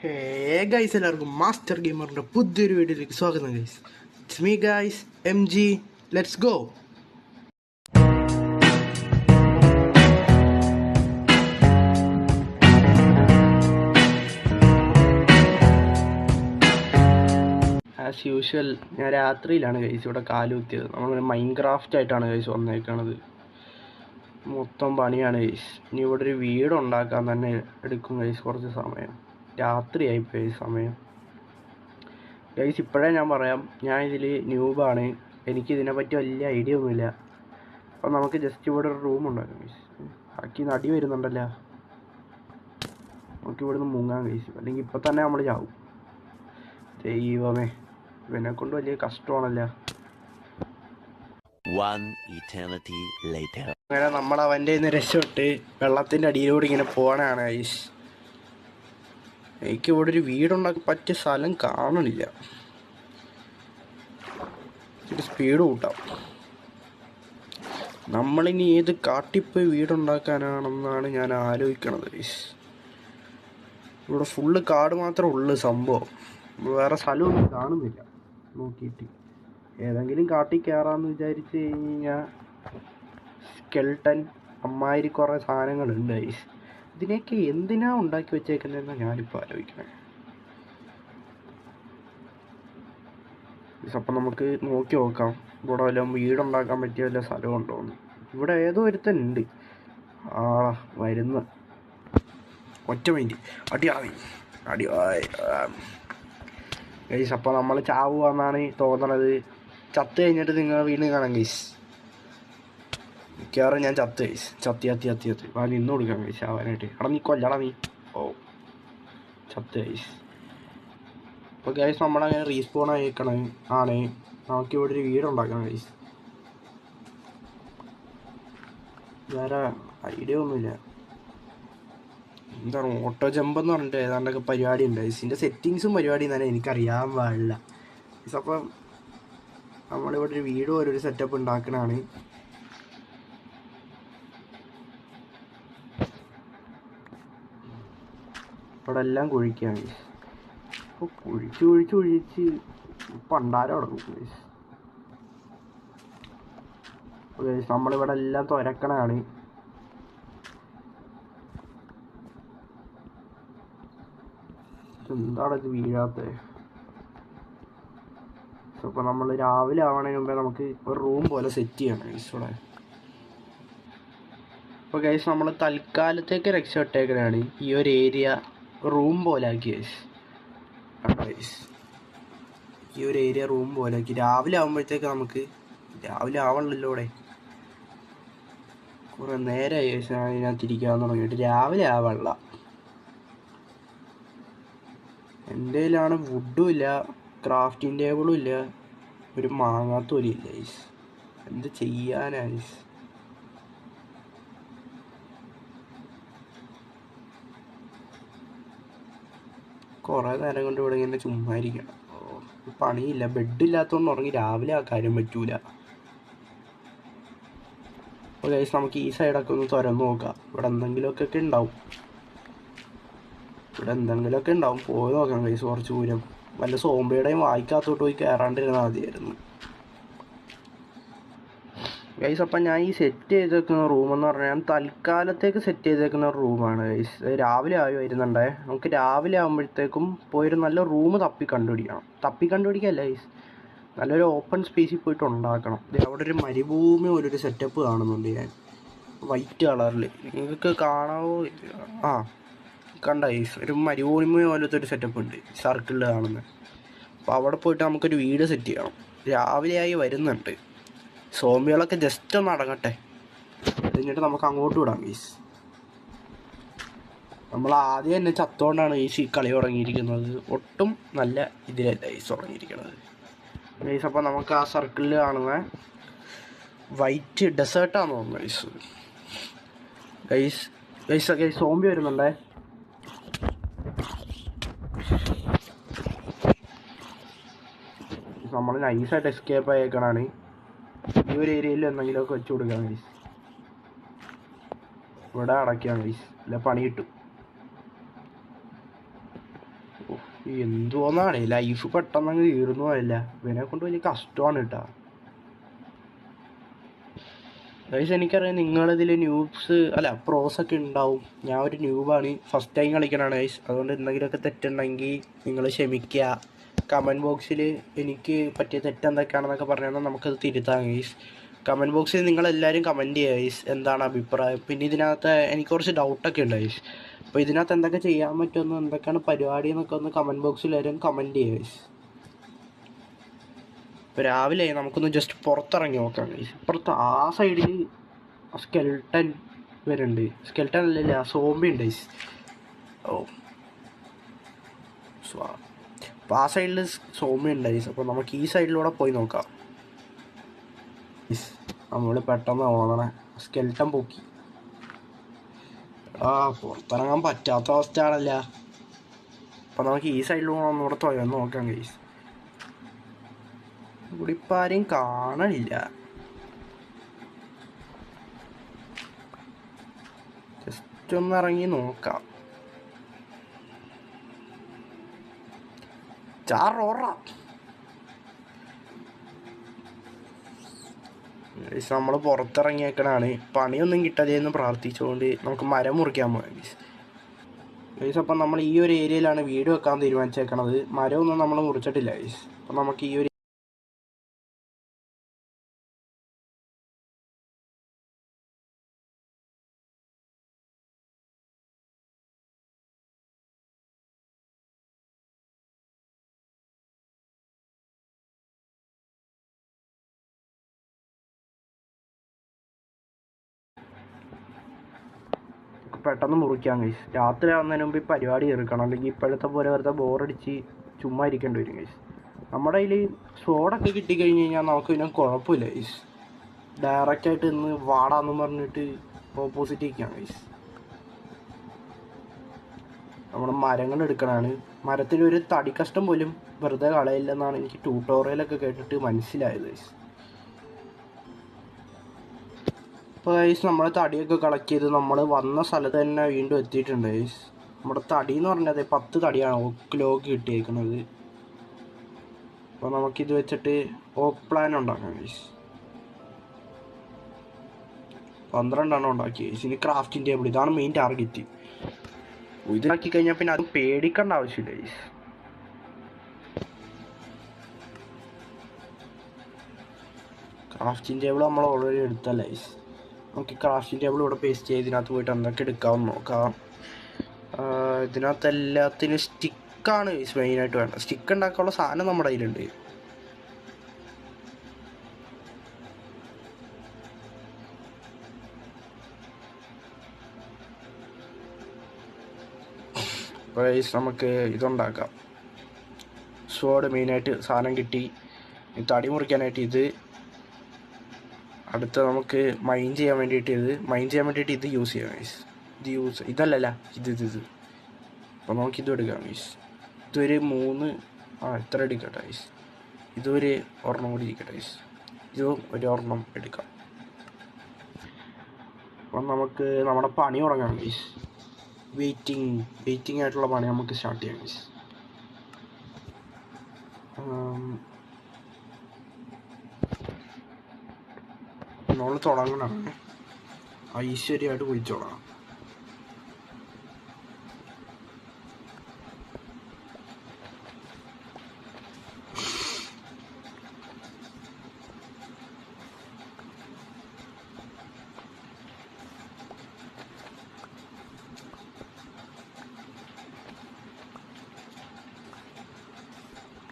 Hey guys, എല്ലാവർക്കും master ഗെയിമറിൻ്റെ പുതിയൊരു വീഡിയോയിലേക്ക് സ്വാഗതം guys. It's me guys, MG. Let's go. As usual ഞാൻ രാത്രിയിലാണ് ഗൈസ് ഇവിടെ കാലുകുത്തിയത്. നമ്മൾ മൈൻക്രാഫ്റ്റ് ആയിട്ടാണ് ഗൈസ് വന്നേക്കണത്. മൊത്തം പണിയാണ് ഗൈസ്. ഇനി ഇവിടെ ഒരു വീടുണ്ടാക്കാൻ തന്നെ എടുക്കും ഗൈസ് കുറച്ച് സമയം. രാത്രിയായിപ്പോയി സമയം ഗൈസ്. ഇപ്പോഴേ ഞാൻ പറയാം, ഞാൻ ഇതിൽ ന്യൂബാണ്. എനിക്കിതിനെപ്പറ്റി വലിയ ഐഡിയ ഒന്നുമില്ല. അപ്പം നമുക്ക് ജസ്റ്റ് ഇവിടെ ഒരു റൂം ഉണ്ടാക്കാം ഗൈസ്. ബാക്കി നടി വരുന്നുണ്ടല്ലോ, നമുക്ക് ഇവിടുന്ന് മുങ്ങാം ഗൈസ്. അല്ലെങ്കിൽ ഇപ്പം തന്നെ നമ്മൾ ചാവും. ദൈവമേ, ഇവനെ കൊണ്ട് വലിയ കഷ്ടമാണല്ലോ. അങ്ങനെ നമ്മൾ അവൻ്റെ നിന്ന് രക്ഷപ്പെട്ട് വെള്ളത്തിൻ്റെ അടിയിലൂടെ ഇങ്ങനെ പോകണതാണ് ഗൈസ്. എനിക്ക് ഇവിടെ ഒരു വീടുണ്ടാക്കാൻ പറ്റിയ സ്ഥലം കാണണില്ല. ഒരു സ്പീഡ് കൂട്ടാം. നമ്മളിനി ഏത് കാട്ടിപ്പോയി വീടുണ്ടാക്കാനാണെന്നാണ് ഞാൻ ആലോചിക്കണത് ഗൈസ്. ഇവിടെ ഫുള്ള് കാട് മാത്രമേ ഉള്ളൂ സംഭവം. വേറെ സ്ഥലമൊന്നും കാണുന്നില്ല. നോക്കിയിട്ട് ഏതെങ്കിലും കാട്ടിൽ കയറാമെന്ന് വിചാരിച്ച് കഴിഞ്ഞാൽ സ്കെൽട്ടൻ അമ്മാതിരി കുറേ സാധനങ്ങളുണ്ട് ഗൈസ്. ഇതിനെയൊക്കെ എന്തിനാ ഉണ്ടാക്കി വെച്ചേക്കുന്നതെന്നാണ് ഞാനിപ്പോൾ ആലോചിക്കണേ. അപ്പം നമുക്ക് നോക്കി നോക്കാം ഇവിടെ വല്ലതും വീടുണ്ടാക്കാൻ പറ്റിയ വല്ല സ്ഥലമുണ്ടോ എന്ന്. ഇവിടെ ഏതോ ഒരുത്തനുണ്ട്. വരുന്ന ഒറ്റ മൈൻഡ് അടിയായി ഗൈസ്. അപ്പോൾ നമ്മൾ ചാവുകയെന്നാണ് തോന്നണത്. ചത്ത് കഴിഞ്ഞിട്ട് നിങ്ങൾ വീണ്ടും കാണാം ഗൈസ്. മിക്കവാറും ഞാൻ ചത്ത് ഗൈസ്. ചത്തി ആ നിന്ന് കൊടുക്കാം ഗൈസ് ആവാനായിട്ട്. നീ കൊല്ലടാ നീ. ഓ ചത്ത് ഗൈസ്. അപ്പോൾ ഗൈസ് നമ്മളങ്ങനെ റീസ്പോൺ ആയിക്കണം ആണ്. നമുക്കിവിടെ ഒരു വീടുണ്ടാക്കാം ഗൈസ്. വേറെ ഐഡിയ ഒന്നുമില്ല. എന്താണ് ഓട്ടോ ജമ്പ് എന്ന് പറഞ്ഞിട്ട് ഏതാണ്ടൊക്കെ പരിപാടി ഉണ്ട് ഗൈസ്. ഇതിൻ്റെ സെറ്റിങ്സും പരിപാടിയും തന്നെ എനിക്കറിയാൻ പാടില്ല ഗൈസ്. അപ്പം നമ്മളിവിടെ ഒരു വീട് പോലെ ഒരു സെറ്റപ്പ് ഉണ്ടാക്കണതാണ്. ഇവിടെ എല്ലാം കുഴിക്കുകയാണ് ഗൈസ്. അപ്പോൾ കുഴിച്ച് പണ്ടാരം തുടങ്ങും ഗൈസ്. അപ്പോൾ ഗൈസ് നമ്മളിവിടെ എല്ലാം തുരക്കണതാണ്. എന്താണ് ഇത് വീഴാത്തത്? അപ്പോൾ നമ്മൾ രാവിലെ ആവണതിന് മുമ്പേ നമുക്ക് ഒരു റൂം പോലെ സെറ്റ് ചെയ്യണം ഗൈസ് ഇവിടെ. അപ്പോൾ ഗൈസ് നമ്മൾ തൽക്കാലത്തേക്ക് രക്ഷപ്പെട്ടേക്കണതാണ്. ഈ ഒരു ഏരിയ റൂം പോലെ ആക്കി ഗൈസ്. ഈ ഒരു ഏരിയ റൂം പോലെ ആക്കി. രാവിലെ ആകുമ്പോഴത്തേക്ക് നമുക്ക് രാവിലെ ആവണല്ലോ ഇവിടെ. കുറേ നേരമായി ഗൈസ് ഞാൻ ഇതിനകത്തിരിക്കാൻ തുടങ്ങിയിട്ട്. രാവിലെ ആവള്ള. എൻ്റെ കയ്യിലാണ് വുഡും ഇല്ല, ക്രാഫ്റ്റിംഗ് ടേബിളും ഇല്ല, ഒരു മാങ്ങാത്തോലും ഇല്ല ഗൈസ്. എന്ത് ചെയ്യാനാ ഗൈസ്? കുറേ നേരം കൊണ്ട് ഇവിടെ ഇങ്ങനെ ചുമ്മാ ഇരിക്കണം. പണിയില്ല, ബെഡില്ലാത്തതുകൊണ്ട് ഉറങ്ങി രാവിലെ ആ കാര്യം പറ്റൂല. അപ്പോൾ ഗൈസ് നമുക്ക് ഈ സൈഡൊക്കെ ഒന്ന് തുറന്ന് നോക്കാം. ഇവിടെ എന്തെങ്കിലുമൊക്കെ ഉണ്ടാവും. പോയി നോക്കാം ഗൈസ്. കുറച്ച് ദൂരം വല്ല സോംബിയുടെയും വായിക്കാത്തോട്ട് പോയി കയറാണ്ടിരുന്നാൽ മതിയായിരുന്നു ഗൈസ്. അപ്പം ഞാൻ ഈ സെറ്റ് ചെയ്തേക്കുന്ന റൂമെന്ന് പറഞ്ഞാൽ ഞാൻ തൽക്കാലത്തേക്ക് സെറ്റ് ചെയ്തേക്കുന്ന റൂമാണ് ഗൈസ്. രാവിലെ ആയി വരുന്നുണ്ടേ. നമുക്ക് രാവിലെ ആകുമ്പോഴത്തേക്കും പോയൊരു നല്ല റൂം തപ്പി കണ്ടുപിടിക്കല്ല ഗൈസ്, നല്ലൊരു ഓപ്പൺ സ്പേസിൽ പോയിട്ട് ഉണ്ടാക്കണം. അവിടെ ഒരു മരുഭൂമി പോലൊരു സെറ്റപ്പ് കാണുന്നുണ്ട് ഞാൻ, വൈറ്റ് കളറിൽ. നിങ്ങൾക്ക് കാണാവോ? കണ്ട ഗൈസ്, ഒരു മരുഭൂമി പോലത്തെ ഒരു സെറ്റപ്പ് ഉണ്ട് സർക്കിളിൽ കാണുന്നത്. അപ്പോൾ അവിടെ പോയിട്ട് നമുക്കൊരു വീട് സെറ്റ് ചെയ്യണം. രാവിലെയായി വരുന്നുണ്ട്. സോംബികളൊക്കെ ജസ്റ്റ് ഒന്ന് അടങ്ങട്ടെ, എന്നിട്ട് നമുക്ക് അങ്ങോട്ട് വിടാം ഗൈസ്. നമ്മൾ ആദ്യം തന്നെ ചത്തോണ്ടാണ് ഗൈസ് ഈ കളി തുടങ്ങിയിരിക്കുന്നത്. ഒട്ടും നല്ല ഇതിലല്ല ഗൈസ് തുടങ്ങിയിരിക്കുന്നത് ഗൈസ്. അപ്പോൾ നമുക്ക് ആ സർക്കിളിൽ കാണുന്ന വൈറ്റ് ഡെസേർട്ടാന്ന് തോന്നുന്നു ഗൈസ്. സോംബി വരുന്നുണ്ടേ. നമ്മൾ നൈസായിട്ട് എസ്കേപ്പ് ആയേക്കണാണ്. ഈ ഒരു ഏരിയയിൽ എന്തെങ്കിലുമൊക്കെ വെച്ച് കൊടുക്കാം ഗൈസ്. ഇവിടെ അടയ്ക്കാം ഗൈസ്, അല്ല പണി കിട്ടും. എന്തോന്നാണ് ലൈഫ് പെട്ടെന്നങ്ങ് തീർന്നു പോയല്ല. ഇവനെ കൊണ്ട് വലിയ കഷ്ടമാണ് കേട്ടാ ഗൈസ്. എനിക്കറിയാം നിങ്ങളിതിൽ ന്യൂബ്സ് അല്ല പ്രോസൊക്കെ ഉണ്ടാവും. ഞാൻ ഒരു ന്യൂബാണ്, ഫസ്റ്റ് ടൈം കളിക്കണതാണ് ഗൈസ്. അതുകൊണ്ട് എന്തെങ്കിലുമൊക്കെ തെറ്റുണ്ടെങ്കിൽ നിങ്ങൾ ക്ഷമിക്കുക. കമൻറ്റ് ബോക്സിൽ എനിക്ക് പറ്റിയ തെറ്റെന്തൊക്കെയാണെന്നൊക്കെ പറഞ്ഞു തന്നാൽ നമുക്കത് തിരുത്താം ഗൈസ്. കമൻറ്റ് ബോക്സിൽ നിങ്ങളെല്ലാവരും കമൻറ്റ് ചെയ്യുക ഗൈസ്, എന്താണ് അഭിപ്രായം. പിന്നെ ഇതിനകത്ത് എനിക്ക് കുറച്ച് ഡൗട്ടൊക്കെ ഉണ്ട് ഗൈസ്. അപ്പോൾ ഇതിനകത്ത് എന്തൊക്കെ ചെയ്യാൻ പറ്റുമെന്ന്, എന്തൊക്കെയാണ് പരിപാടി എന്നൊക്കെ ഒന്ന് കമൻറ്റ് ബോക്സിൽ എല്ലാവരും കമൻറ്റ് ചെയ്യുക ഗൈസ്. ഇപ്പോൾ രാവിലെ നമുക്കൊന്ന് ജസ്റ്റ് പുറത്തിറങ്ങി നോക്കാം ഗൈസ്. ഇപ്പുറത്ത് ആ സൈഡിൽ സ്കെൽട്ടൻ വരുന്നുണ്ട്. സ്കെൽട്ടൻ അല്ലല്ല, സോംബി ഉണ്ട് ഗൈസ്. ഓ അപ്പോൾ ആ സൈഡിൽ സോംബി ഉണ്ട് ഗൈസ്. അപ്പോൾ നമുക്ക് ഈ സൈഡിലൂടെ പോയി നോക്കാം. നമ്മൾ പെട്ടെന്ന് ഓണണേ, സ്കെൽട്ടൻ പൊക്കി. പുറത്തിറങ്ങാൻ പറ്റാത്ത അവസ്ഥയാണല്ല. അപ്പം നമുക്ക് ഈ സൈഡിലൂടെ ഒന്നുകൂടെ തൊഴന്ന് നോക്കാം ഗൈസ്. ഇവിടെ ഇപ്പം ആരെയും കാണണില്ല. ജസ്റ്റ് ഒന്ന് ഇറങ്ങി നോക്കാം. നമ്മൾ പുറത്തിറങ്ങിയേക്കണാണ്. പണിയൊന്നും കിട്ടാതെയെന്ന് പ്രാർത്ഥിച്ചുകൊണ്ട് നമുക്ക് മരം മുറിക്കാൻ പോകാം ഗൈസ്. അപ്പം നമ്മൾ ഈ ഒരു ഏരിയയിലാണ് വീട് വെക്കാൻ തീരുമാനിച്ചേക്കണത്. മരമൊന്നും നമ്മൾ മുറിച്ചിട്ടില്ല ഗൈസ്. അപ്പം നമുക്ക് ഈ ഒരു പെട്ടെന്ന് മുറിക്കാം ഗൈസ്. രാത്രി ആവുന്നതിന് മുമ്പ് ഈ പരിപാടി തീർക്കണം, അല്ലെങ്കിൽ ഇപ്പോഴത്തെ പോലെ വെറുതെ ബോറടിച്ച് ചുമ്മാ ഇരിക്കേണ്ടി വരും ഗൈസ്. നമ്മുടെ കയ്യിൽ സ്വാഡൊക്കെ കിട്ടിക്കഴിഞ്ഞ് കഴിഞ്ഞാൽ നമുക്ക് പിന്നെ കുഴപ്പമില്ല ഗൈസ്. ഡയറക്റ്റായിട്ട് ഇന്ന് വാടാന്ന് പറഞ്ഞിട്ട് ഓപ്പോസിറ്റ് ഇരിക്കാം ഗൈസ്. നമ്മുടെ മരങ്ങൾ എടുക്കണതാണ്. മരത്തിലൊരു തടി കഷ്ടം പോലും വെറുതെ കളയില്ലെന്നാണ് എനിക്ക് ട്യൂട്ടോറിയലൊക്കെ കേട്ടിട്ട് മനസ്സിലായത് ഗൈസ്. ഇപ്പോൾ ഗൈസ് നമ്മുടെ തടിയൊക്കെ കളക്ട് ചെയ്ത് നമ്മൾ വന്ന സ്ഥലത്ത് തന്നെ വീണ്ടും എത്തിയിട്ടുണ്ട് ഗൈസ്. നമ്മുടെ തടി എന്ന് പറഞ്ഞത് 10 തടിയാണ് ഓക്ക് ലോഗ് കിട്ടിയേക്കുന്നത്. അപ്പോൾ നമുക്കിത് വെച്ചിട്ട് ഓക്ക് പ്ലാൻ ഉണ്ടാക്കാം ഗൈസ്. 12 ഉണ്ടാക്കി ഗൈസ്. ഇനി ക്രാഫ്റ്റിംഗ് ടേബിൾ, ഇതാണ് മെയിൻ ടാർഗറ്റ്. ഇതാക്കി കഴിഞ്ഞാൽ പിന്നെ അത് പേടിക്കേണ്ട ആവശ്യമില്ല ഗൈസ്. ക്രാഫ്റ്റിംഗ് ടേബിൾ നമ്മൾ ഓൾറെഡി എടുത്തല്ല ഗൈസ്. നമുക്ക് ക്രാഫ്റ്റിംഗ് ടേബിൾ ഇവിടെ പേസ്റ്റ് ചെയ്ത് ഇതിനകത്ത് പോയിട്ട് എന്തൊക്കെ എടുക്കാമെന്ന് നോക്കാം. ഇതിനകത്ത് എല്ലാത്തിനും സ്റ്റിക്കാണ് മെയിനായിട്ട് വേണ്ടത്. സ്റ്റിക്ക് ഉണ്ടാക്കാനുള്ള സാധനം നമ്മുടെ കയ്യിലുണ്ട്. അപ്പോൾ നമുക്ക് ഇതുണ്ടാക്കാം. സ്വാഡ് മെയിനായിട്ട് സാധനം കിട്ടി. തടി മുറിക്കാനായിട്ട് ഇത്, അടുത്ത നമുക്ക് മൈൻ ചെയ്യാൻ വേണ്ടിയിട്ട് ഇത് യൂസ് ചെയ്യാം ഗൈസ്. ഇതല്ലല്ല ഇത്. അപ്പോൾ നമുക്കിതും എടുക്കാം ഗൈസ്. ഇതൊരു 3 ഇത്ര എടുക്കട്ടെ ഗൈസ്. ഇതൊരു ഒരെണ്ണം കൂടി ഇരിക്കട്ടെ ഗൈസ്. ഇതും ഒരു ഒരെണ്ണം എടുക്കാം. അപ്പം നമുക്ക് നമ്മുടെ പണി തുടങ്ങാം ഗൈസ്. വെയിറ്റിംഗ് ആയിട്ടുള്ള പണി നമുക്ക് സ്റ്റാർട്ട് ചെയ്യാം ഗൈസ്. നമ്മൾ തുടങ്ങണം, ഐശ്വര്യമായിട്ട് കുഴിച്ചു തുടങ്ങണം.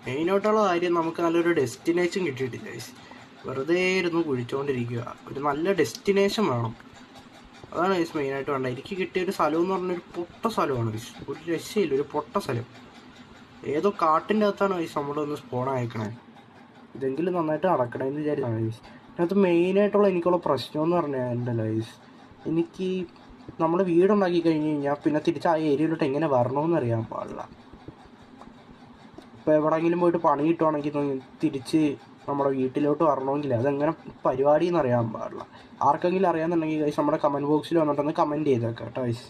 മെയിനായിട്ടുള്ള കാര്യം നമുക്ക് നല്ലൊരു ഡെസ്റ്റിനേഷൻ കിട്ടിയിട്ടില്ല ഗൈസ്. വെറുതെ ഇരുന്ന് കുഴിച്ചുകൊണ്ടിരിക്കുക. ഒരു നല്ല ഡെസ്റ്റിനേഷൻ വേണം. അതാണ് ഗൈസ് മെയിനായിട്ട് വേണ്ടത്. എനിക്ക് കിട്ടിയൊരു സ്ഥലം എന്ന് പറഞ്ഞൊരു പൊട്ട സ്ഥലമാണ് ഗൈസ്. ഒരു രക്ഷയില്ല, ഒരു പൊട്ട സ്ഥലം. ഏതോ കാട്ടിൻ്റെ അകത്താണ് ഗൈസ് നമ്മളൊന്ന് സ്പോൺ അയക്കണേ. ഇതെങ്കിലും നന്നായിട്ട് നടക്കണമെന്ന് വിചാരിച്ചാണ് ഗൈസ്. അതിനകത്ത് മെയിനായിട്ടുള്ള എനിക്കുള്ള പ്രശ്നം എന്ന് പറഞ്ഞാൽ ഉണ്ടല്ലോ ഗൈസ്, എനിക്ക് നമ്മൾ വീടുണ്ടാക്കി കഴിഞ്ഞ് കഴിഞ്ഞാൽ പിന്നെ തിരിച്ച് ആ ഏരിയയിലോട്ട് എങ്ങനെ വരണമെന്ന് അറിയാൻ പാടില്ല. ഇപ്പോൾ എവിടെയെങ്കിലും പോയിട്ട് പണി കിട്ടുവാണെങ്കിൽ തിരിച്ച് നമ്മുടെ വീട്ടിലോട്ട് വരണമെങ്കിൽ അതെങ്ങനെ പരിപാടി എന്ന് അറിയാൻ പാടില്ല. ആർക്കെങ്കിലും അറിയാമെന്നുണ്ടെങ്കിൽ ഗൈസ് നമ്മുടെ കമൻറ്റ് ബോക്സിൽ വന്നിട്ടൊന്ന് കമൻറ്റ് ചെയ്തേക്കാം കേട്ടോ ഗൈസ്.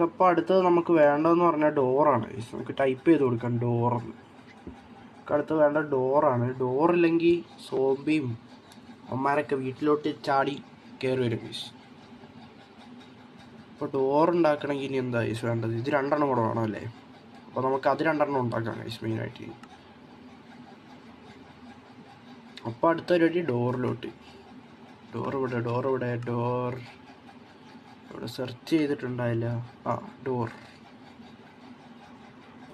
അപ്പോൾ അടുത്തത് നമുക്ക് വേണ്ടതെന്ന് പറഞ്ഞാൽ ഡോറാണ് ഗൈസ്. നമുക്ക് ടൈപ്പ് ചെയ്ത് കൊടുക്കാം ഡോറെന്ന്. അടുത്ത് വേണ്ട ഡോറാണ്. ഡോറില്ലെങ്കിൽ സോംബിയും അമ്മമാരൊക്കെ വീട്ടിലോട്ട് ചാടി കയറി വരും ഗൈസ്. അപ്പോൾ ഡോറുണ്ടാക്കണമെങ്കിൽ ഇനി എന്താ ഗൈസ് വേണ്ടത്? ഇത് 2 എണ്ണം കൂടെ വേണം അല്ലേ? അപ്പോൾ നമുക്ക് അത് 2 എണ്ണം ഉണ്ടാക്കാം ഗൈസ് മെയിനായിട്ട്. അപ്പോൾ അടുത്ത പരിപാടി ഡോറിലോട്ട്. ഡോർ ഇവിടെ സെർച്ച് ചെയ്തിട്ടുണ്ടായില്ല. ഡോർ.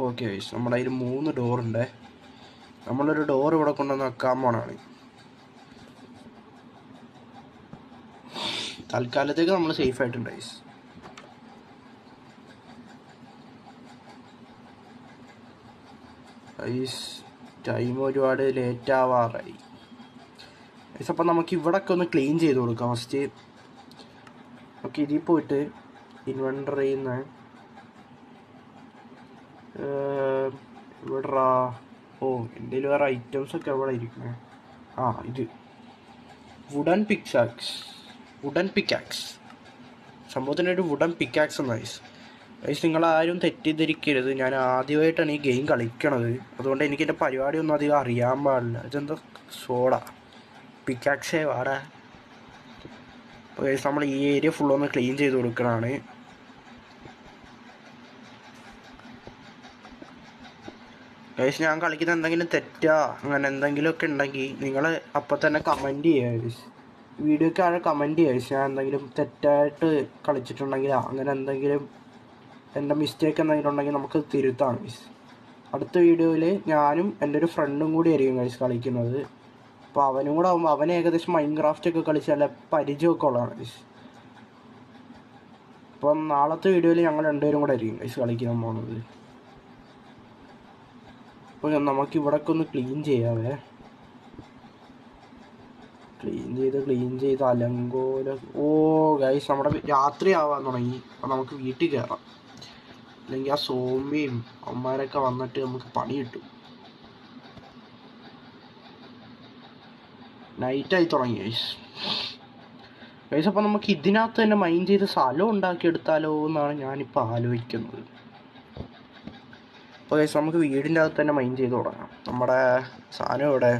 ഓക്കെ ഗൈസ്, നമ്മുടെ അതിൽ 3 ഡോറുണ്ട്. നമ്മളൊരു ഡോർ ഇവിടെ കൊണ്ടുവന്ന് വെക്കാൻ പോണാണ്. തൽക്കാലത്തേക്ക് നമ്മൾ സേഫ് ആയിട്ടുണ്ട് ഗൈസ്. ടൈം ഒരുപാട് ലേറ്റ് ആവാറായി ഗൈസ്. അപ്പം നമുക്ക് ഇവിടൊക്കെ ഒന്ന് ക്ലീൻ ചെയ്ത് കൊടുക്കാം ഫസ്റ്റ്. ഓക്കെ, ഇതിൽ പോയിട്ട് ഇൻവെൻറ്ററിയിൽ നിന്ന് ഇവിടെ എൻ്റെ വേറെ ഐറ്റംസൊക്കെ എവിടെ ഇരിക്കണേ? ഇത് വുഡൻ പിക്കാക്സ്. സംഭവത്തിനൊരു വുഡൻ പിക്കാക്സ് എന്ന ഗൈസ്. നിങ്ങളാരും തെറ്റിദ്ധരിക്കരുത്, ഞാൻ ആദ്യമായിട്ടാണ് ഈ ഗെയിം കളിക്കണത്. അതുകൊണ്ട് എനിക്കെൻ്റെ പരിപാടിയൊന്നും അധികം അറിയാൻ പാടില്ല. ഇതെന്താ സോഡ പിക്കാക്സേ വാടാ. അപ്പോൾ ഗൈസ് നമ്മൾ ഈ ഏരിയ ഫുള്ളൊന്ന് ക്ലീൻ ചെയ്ത് കൊടുക്കണതാണ്. ഗൈസ് ഞാൻ കളിക്കുന്ന എന്തെങ്കിലും തെറ്റാ അങ്ങനെ എന്തെങ്കിലുമൊക്കെ ഉണ്ടെങ്കിൽ നിങ്ങൾ അപ്പം തന്നെ കമൻറ്റ് ചെയ്യുക ഗൈസ്. വീഡിയോയ്ക്ക് ആഴെ കമൻറ്റ് ചെയ്യുക ഗൈസ്. ഞാൻ എന്തെങ്കിലും തെറ്റായിട്ട് കളിച്ചിട്ടുണ്ടെങ്കിൽ അങ്ങനെ എന്തെങ്കിലും എൻ്റെ മിസ്റ്റേക്ക് എന്തെങ്കിലും ഉണ്ടെങ്കിൽ നമുക്ക് തിരുത്താം ഗൈസ്. അടുത്ത വീഡിയോയിൽ ഞാനും എൻ്റെ ഒരു ഫ്രണ്ടും കൂടി ആയിരിക്കും ഗൈസ് കളിക്കുന്നത്. അപ്പോൾ അവനും കൂടെ ആകുമ്പോൾ അവൻ ഏകദേശം മൈൻക്രാഫ്റ്റൊക്കെ കളിച്ച് നല്ല പരിചയമൊക്കെ ഉള്ളതാണ് ഗൈസ്. അപ്പം നാളത്തെ വീഡിയോയിൽ ഞങ്ങൾ 2 പേരും കൂടെ ആയിരിക്കും ഗൈസ് കളിക്കാൻ പോകുന്നത്. അപ്പോൾ നമുക്ക് ഇവിടൊക്കെ ഒന്ന് ക്ലീൻ ചെയ്യാവേ. ക്ലീൻ ചെയ്ത് അലങ്കോല. ഗൈസ് നമ്മുടെ രാത്രി ആവാൻ തുടങ്ങി. അപ്പോൾ നമുക്ക് വീട്ടിൽ കയറാം, അല്ലെങ്കിൽ ആ സോംബിയും അമ്മമാരൊക്കെ വന്നിട്ട് നമുക്ക് പണി കിട്ടും. നൈറ്റായി തുടങ്ങി ഗൈസ്. അപ്പോൾ നമുക്ക് ഇതിനകത്ത് തന്നെ മൈൻഡ് ചെയ്ത് സ്ഥലം ഉണ്ടാക്കിയെടുത്താലോ എന്നാണ് ഞാനിപ്പോൾ ആലോചിക്കുന്നത്. അപ്പോൾ ഗൈസ് നമുക്ക് വീടിൻ്റെ അകത്ത് തന്നെ മൈൻഡ് ചെയ്ത് തുടങ്ങാം. നമ്മുടെ സാധനം ഇവിടെ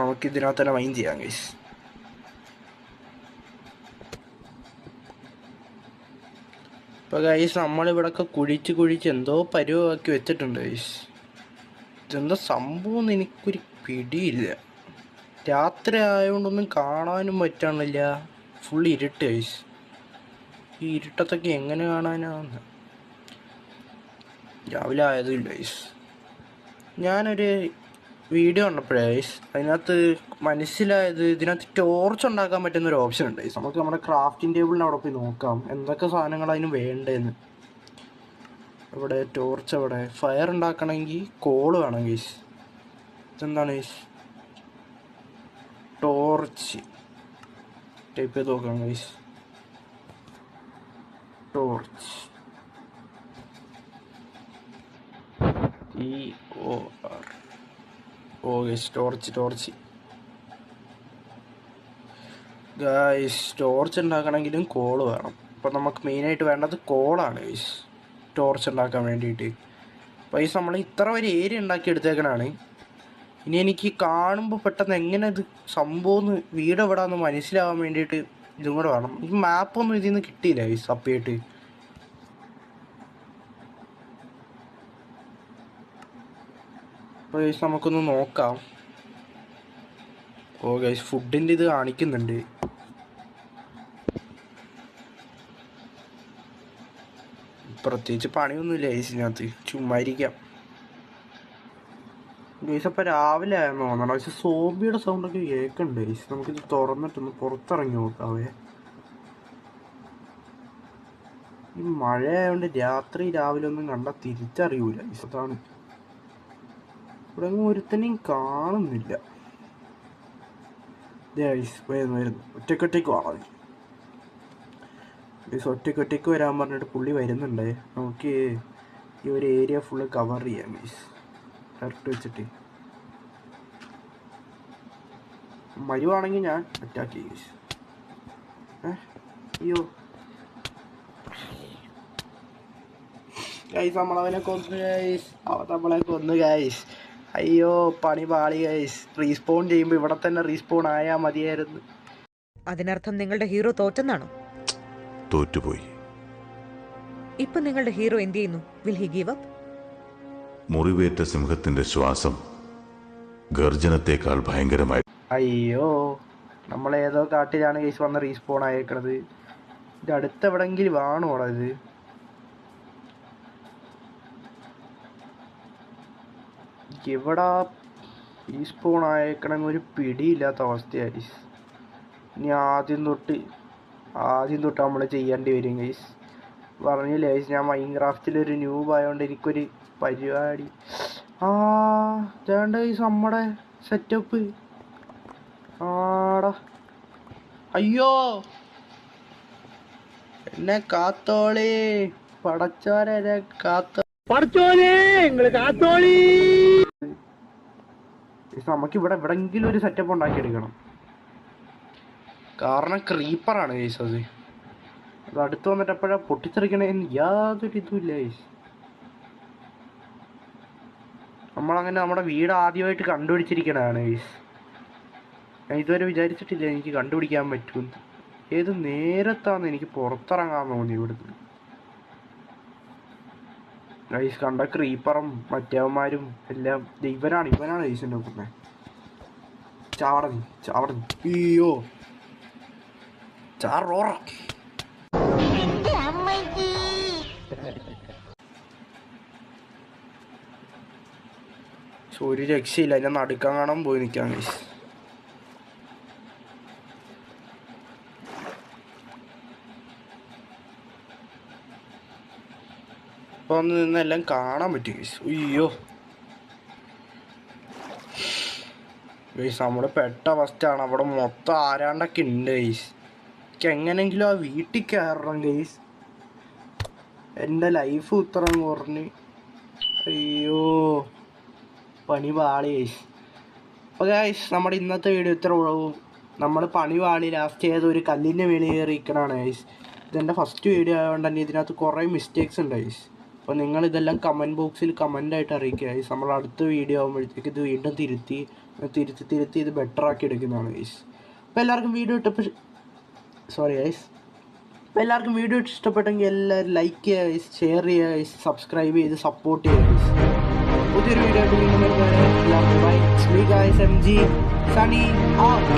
നമുക്കിതിനകത്ത് തന്നെ മൈൻഡ് ചെയ്യാം ഗൈസ്. ഇപ്പോൾ ഗൈസ് നമ്മളിവിടെയൊക്കെ കുഴിച്ച് എന്തോ പരുവാക്കി വെച്ചിട്ടുണ്ട് ഗൈസ്. ഇതെന്താ സംഭവം എന്ന് എനിക്കൊരു പിടിയില്ല. രാത്രി ആയതുകൊണ്ടൊന്നും കാണാനും പറ്റണില്ല. ഫുൾ ഇരുട്ട് ഗൈസ്. ഈ ഇരുട്ടത്തൊക്കെ എങ്ങനെ കാണാനാന്ന്? രാവിലെ ആയതുമില്ല ഗൈസ്. ഞാനൊരു വീഡിയോ കണ്ടപ്പോഴേ ഗൈസ് അതിനകത്ത് മനസ്സിലായത് ഇതിനകത്ത് ടോർച്ച് ഉണ്ടാക്കാൻ പറ്റുന്നൊരു ഓപ്ഷൻ ഉണ്ട് ഗൈസ്. നമുക്ക് നമ്മുടെ ക്രാഫ്റ്റിംഗ് ടേബിളിന് അവിടെ പോയി നോക്കാം എന്തൊക്കെ സാധനങ്ങൾ അതിന് വേണ്ടതെന്ന്. ഇവിടെ ടോർച്ച്, അവിടെ ഫയർ ഉണ്ടാക്കണമെങ്കിൽ കോള് വേണം ഗൈസ്. ഇതെന്താണ് ഗൈസ്? ടോർച്ച് ടൈപ്പ് ചെയ്ത് നോക്കാം guys. Torch guys. Torch guys. Torch ഉണ്ടാക്കണമെങ്കിലും കോള് വേണം. അപ്പോൾ നമുക്ക് മെയിനായിട്ട് വേണ്ടത് കോളാണ് ഗൈസ് ടോർച്ച് ഉണ്ടാക്കാൻ വേണ്ടിയിട്ട്. അപ്പോൾ ഗൈസ് നമ്മൾ ഇത്ര ഒരു ഏരിയ ഉണ്ടാക്കി എടുത്തേക്കണാണ്. ഇനി എനിക്ക് കാണുമ്പോൾ പെട്ടെന്ന് എങ്ങനെ ഇത് സംഭവം വീട് എവിടാന്ന് മനസ്സിലാവാൻ വേണ്ടിയിട്ട് ഇതും കൂടെ വേണം. ഈ മാപ്പൊന്നും ഇതിൽ നിന്ന് കിട്ടിയില്ല ഗൈസ് അപ്പിയായിട്ട്. അപ്പോൾ ഗൈസ് നമുക്കൊന്ന് നോക്കാം. ഗൈസ് ഫുഡിൻ്റെ ഇത് കാണിക്കുന്നുണ്ട്. പ്രത്യേകിച്ച് പണിയൊന്നുമില്ല ഗൈസ് ഇതിനകത്ത്, ചുമ്മാ ഇരിക്കാം ഗൈസ്. അപ്പോൾ രാവിലെ ആയെന്ന് തോന്നണം. പക്ഷെ സോംബിയുടെ സൗണ്ടൊക്കെ കേൾക്കുന്നുണ്ട് ഗൈസ്. നമുക്കിത് തുറന്നിട്ടൊന്ന് പുറത്തിറങ്ങി നോക്കാവേ. ഈ മഴ ആയതുകൊണ്ട് രാവിലെ ഒന്നും കണ്ടാൽ തിരിച്ചറിയൂല ഗൈസ്. അതാണ് ഇവിടെ ഒന്നും ഒരുത്തനെയും കാണുന്നില്ല ഗൈസ്. വരുന്നു ഒറ്റക്കൊറ്റയ്ക്ക് വേണം ഗൈസ്. ഒറ്റക്കൊറ്റയ്ക്ക് വരാൻ പറഞ്ഞിട്ട് പുള്ളി വരുന്നുണ്ട്. നമുക്ക് ഈ ഒരു ഏരിയ ഫുള്ള് കവർ ചെയ്യാം ഗൈസ്. കറക്റ്റ് വെച്ചിട്ട് വരുവാണെങ്കിൽ ഞാൻ അറ്റാക്ക് ചെയ്യും ഗൈസ്. അയ്യോ ഗൈസ്, നമ്മളവനെ കൊന്നു ഗൈസ്. നമ്മളെ കൊന്നു ഗൈസ്. അയ്യോ പണി പാളി ഗൈസ്. റീസ്പോൺ ചെയ്യുമ്പോൾ ഇവിടെ തന്നെ റീസ്പോൺ ആയാൽ മതിയായിരുന്നു. അതിനർത്ഥം നിങ്ങളുടെ ഹീറോ തോറ്റെന്നാണോ? തോറ്റുപോയി. ഇപ്പൊ നിങ്ങളുടെ ഹീറോ എന്ത് ചെയ്യുന്നു? Will he give up? മുറിവേറ്റ സിംഹത്തിന്റെ ശ്വാസം ഗർജനത്തെക്കാൾ ഭയങ്കരമായി. അയ്യോ, നമ്മളേതോ കാട്ടിലാണ് കേസ് വന്ന് റീസ്പോൺ ആയേക്കണത്. ഇത് അടുത്ത് എവിടെങ്കിലും ആണോ ഇത്? ഇവിടെ റീസ്പോൺ ആയേക്കണമെങ്കിൽ ഒരു പിടിയില്ലാത്ത അവസ്ഥയായി. ഇനി ആദ്യം തൊട്ട് നമ്മൾ ചെയ്യേണ്ടി വരും ഗൈസ്. പറഞ്ഞില്ലേ ഗൈസ്, ഞാൻ മൈൻക്രാഫ്റ്റിലൊരു ന്യൂബ് ആയതുകൊണ്ട് എനിക്കൊരു പരിപാടി. വേണ്ട ഗൈസ് നമ്മുടെ സെറ്റപ്പ്. ആടാ അയ്യോ എന്നെ കാത്തോളി പടച്ചോനെ കാത്തോളി. നമുക്കിവിടെ എവിടെങ്കിലും ഒരു സെറ്റപ്പ് ഉണ്ടാക്കിയെടുക്കണം. കാരണം ക്രീപ്പറാണ് ഗൈസ്. അത് അടുത്ത് വന്നിട്ട് എപ്പോഴാ പൊട്ടിത്തെറിക്കണേന്ന് യാതൊരു ഇതുമില്ല ഗൈസ്. നമ്മളങ്ങനെ നമ്മുടെ വീട് ആദ്യമായിട്ട് കണ്ടുപിടിച്ചിരിക്കണതാണ് ഗൈസ്. ഞാൻ ഇതുവരെ വിചാരിച്ചിട്ടില്ല എനിക്ക് കണ്ടുപിടിക്കാൻ പറ്റുമെന്ന്. ഏത് നേരത്താന്ന് എനിക്ക് പുറത്തിറങ്ങാൻ തോന്നി ഇവിടുന്ന് ഗൈസ്. കണ്ട ക്രീപ്പറും മറ്റവന്മാരും എല്ലാം ഇവനാണ് ഗൈസിൻ്റെ നോക്കുന്നത്. ചാവട അയ്യോ ചാറോറ. ഒരു രക്ഷയില്ല. ഞാൻ നടുക്കാൻ കാണാൻ പോയി നിൽക്കാം ഗൈസ്. അപ്പോൾ ഒന്ന് നിന്നെല്ലാം കാണാൻ പറ്റും ഗൈസ്. അയ്യോ ഗൈസ്, നമ്മുടെ പെട്ട അവസ്ഥയാണ്. അവിടെ മൊത്തം ആരാണ്ടൊക്കെ ഉണ്ട് ഗൈസ്. എനിക്ക് എങ്ങനെയെങ്കിലും ആ വീട്ടിൽ കയറണം ഗൈസ്. എൻ്റെ ലൈഫ് ഉത്തരം കുറഞ്ഞ് അയ്യോ പണി പാളി ഗൈസ്. അപ്പോൾ ഗൈസ്, നമ്മുടെ ഇന്നത്തെ വീഡിയോ ഇത്ര ഉള്ളൂ. നമ്മൾ പണി പാളി ലാസ്റ്റ് ചെയ്ത് ഒരു കല്ലിൻ്റെ മേളിൽ കയറിയിരിക്കണതാണ് ഗൈസ്. ഇതെൻ്റെ ഫസ്റ്റ് വീഡിയോ ആയതുകൊണ്ട് തന്നെ ഇതിനകത്ത് കുറേ മിസ്റ്റേക്സ് ഉണ്ട് ഗൈസ്. അപ്പോൾ നിങ്ങളിതെല്ലാം കമൻറ്റ് ബോക്സിൽ കമൻ്റായിട്ട് അറിയിക്കുക ഗൈസ്. നമ്മൾ അടുത്ത വീഡിയോ ആകുമ്പോഴത്തേക്ക് ഇത് വീണ്ടും തിരുത്തി ഇത് ബെറ്റർ ആക്കി എടുക്കുന്നതാണ് ഗൈസ്. അപ്പോൾ എല്ലാവർക്കും വീഡിയോ ഇഷ്ടപ്പെട്ടെങ്കിൽ എല്ലാവരും ലൈക്ക് ചെയ്യുക ഗൈസ്, ഷെയർ ചെയ്യുക ഗൈസ്, സബ്സ്ക്രൈബ് ചെയ്ത് സപ്പോർട്ട് ചെയ്യുക ഗൈസ്. പുതിയൊരു വീഡിയോ ആയിട്ട് വീണ്ടും വരുന്നവരെ എല്ലാവർക്കും ബൈ. സ്മീ ഗൈസ്, MG സണി ഔട്ട്.